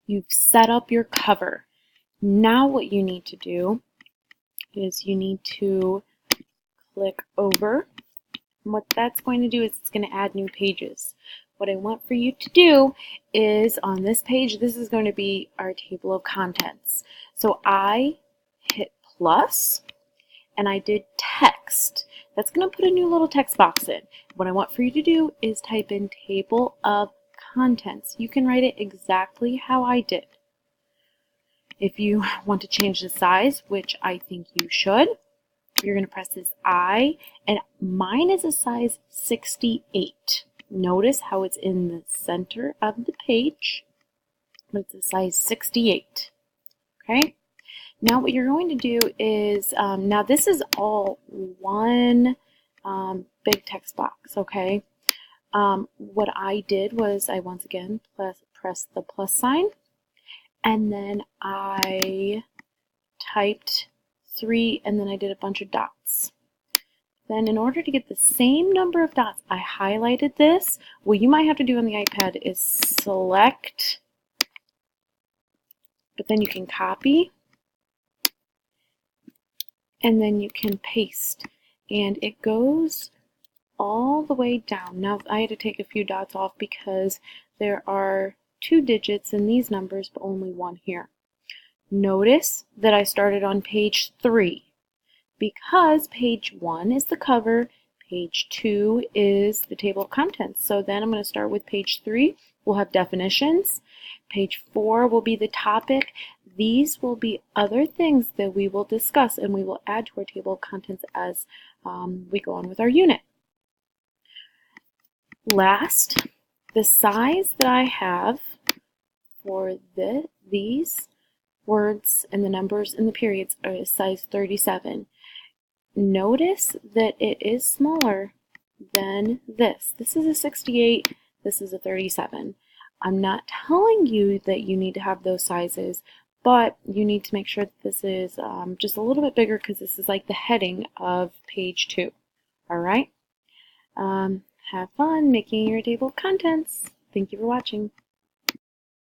You've set up your cover. Now what you need to do is you need to click over. And what that's going to do is it's going to add new pages. What I want for you to do is on this page, this is going to be our table of contents. So I hit plus and I did text. That's going to put a new little text box in. What I want for you to do is type in table of contents. You can write it exactly how I did. If you want to change the size, which I think you should, you're going to press this I, and mine is a size 68. Notice how it's in the center of the page, but it's a size 68. Okay? Now what you're going to do is, now this is all one big text box, okay? What I did was I once again pressed the plus sign, and then I typed 3, and then I did a bunch of dots. Then in order to get the same number of dots, I highlighted this. What you might have to do on the iPad is select, but then you can copy, and then you can paste. And it goes all the way down. Now I had to take a few dots off because there are 2 digits in these numbers, but only 1 here. Notice that I started on page 3 because page 1 is the cover, page 2 is the table of contents. So then I'm going to start with page 3. We'll have definitions. Page 4 will be the topic. These will be other things that we will discuss and we will add to our table of contents as we go on with our unit. Last, the size that I have for these words and the numbers and the periods are size 37. Notice that it is smaller than this. This is a 68, this is a 37. I'm not telling you that you need to have those sizes, but you need to make sure that this is just a little bit bigger because this is like the heading of page 2. All right? Have fun making your table of contents. Thank you for watching.